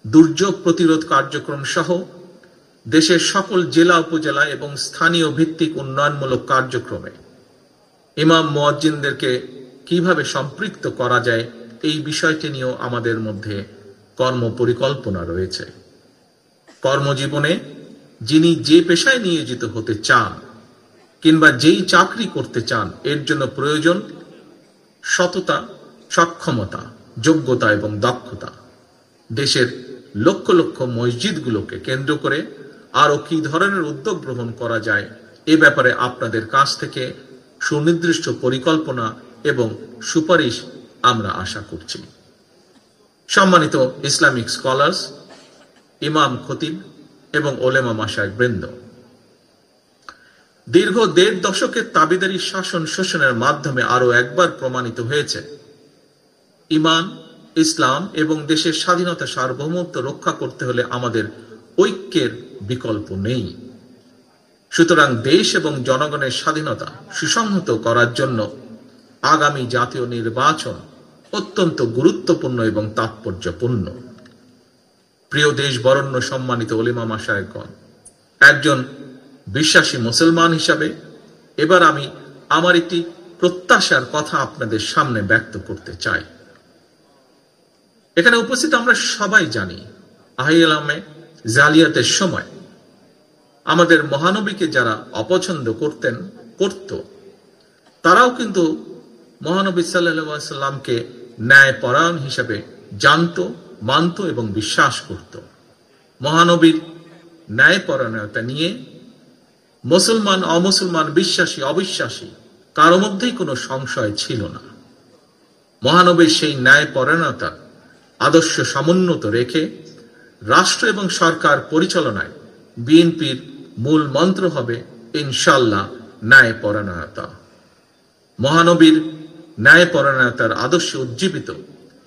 দুর্যোগ প্রতিরোধ কার্যক্রম সহ দেশের সকল জেলা উপজেলা এবং স্থানীয় ভিত্তিক উন্নয়নমূলক কার্যক্রমে ইমাম মুয়াজ্জিনদেরকে কিভাবে সম্পৃক্ত করা যায় এই বিষয়টি নিয়েও আমাদের মধ্যে কর্ম পরিকল্পনা রয়েছে। কর্মজীবনে যিনি যে পেশায় নিয়োজিত হতে চান কিংবা যেই চাকরি করতে চান, এর জন্য প্রয়োজন সততা, সক্ষমতা, যোগ্যতা এবং দক্ষতা। দেশের লক্ষ লক্ষ মসজিদগুলোকে কেন্দ্র করে আরো কি ধরনের উদ্যোগ গ্রহণ করা যায় এ ব্যাপারে আপনাদের কাছ থেকে সুনির্দিষ্ট পরিকল্পনা এবং সুপারিশ আমরা আশা করছি। সম্মানিত ইসলামিক স্কলার্স, ইমাম, খতিব এবং ওলেমা মাশায়েখ বৃন্দ, দীর্ঘ ১.৫ দশকের তাবিদারি শাসন শোষণের মাধ্যমে আরো একবার প্রমাণিত হয়েছে ঈমান, ইসলাম এবং দেশের স্বাধীনতা সার্বভৌমত্ব রক্ষা করতে হলে আমাদের ঐক্যের বিকল্প নেই। সুতরাং দেশ এবং জনগণের স্বাধীনতা সুসংহত করার জন্য আগামী জাতীয় নির্বাচন অত্যন্ত গুরুত্বপূর্ণ এবং তাৎপর্যপূর্ণ। প্রিয় দেশ বরেণ্য সম্মানিত ওলেমা মাশায়েখগণ, একজন বিশ্বাসী মুসলমান হিসাবে এবার আমি আমার একটি প্রত্যাশার কথা আপনাদের সামনে ব্যক্ত করতে চাই। এখানে উপস্থিত আমরা সবাই জানি, আহিলামে জালিয়াতের সময় আমাদের মহানবীকে যারা অপছন্দ করত, তারাও কিন্তু মহানবী সাল্লাল্লাহু আলাইহি সাল্লামকে ন্যায়পরায়ণ হিসাবে জানত, মানত এবং বিশ্বাস করত। মহানবীর ন্যায়পরায়ণতা নিয়ে মুসলমান, অমুসলমান, বিশ্বাসী, অবিশ্বাসী কারো মধ্যেই কোনো সংশয় ছিল না। মহানবীর সেই ন্যায়পরায়ণতা আদর্শ সমুন্নত রেখে রাষ্ট্র এবং সরকার পরিচালনায় বিএনপির মূল মন্ত্র হবে ইনশাআল্লাহ ন্যায়পরায়ণতা। মহানবীর ন্যায়পরায়ণতার আদর্শে উজ্জীবিত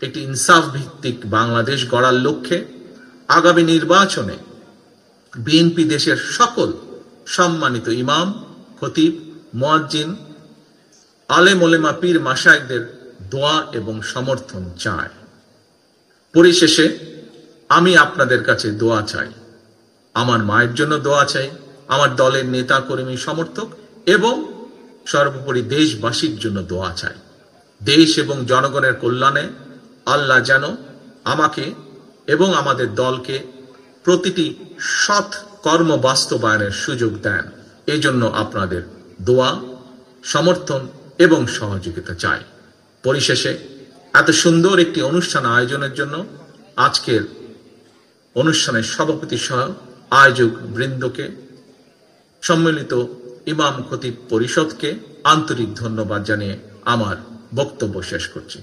একটি ইনসাফ ভিত্তিক বাংলাদেশ গড়ার লক্ষ্যে আগামী নির্বাচনে বিএনপি দেশের সকল সম্মানিত ইমাম, খতিব, মুয়াজ্জিন, আলেম, ওলেমা, পীর, মাশায়েখদের দোয়া এবং সমর্থন চায়। পরিশেষে আমি আপনাদের কাছে দোয়া চাই, আমার মায়ের জন্য দোয়া চাই, আমার দলের নেতা, কর্মী, সমর্থক এবং সর্বোপরি দেশবাসীর জন্য দোয়া চাই। দেশ এবং জনগণের কল্যাণে আল্লাহ যেন আমাকে এবং আমাদের দলকে প্রতিটি সৎ কর্ম বাস্তবায়নের সুযোগ দেন, এজন্য আপনাদের দোয়া, সমর্থন এবং সহযোগিতা চাই। পরিশেষে এত সুন্দর একটি অনুষ্ঠান আয়োজনের জন্য আজকের অনুষ্ঠানের সভাপতি সহ আয়োজক বৃন্দকে, সম্মিলিত ইমাম খতিব পরিষদকে আন্তরিক ধন্যবাদ জানিয়ে আমার বক্তব্য শেষ করছি।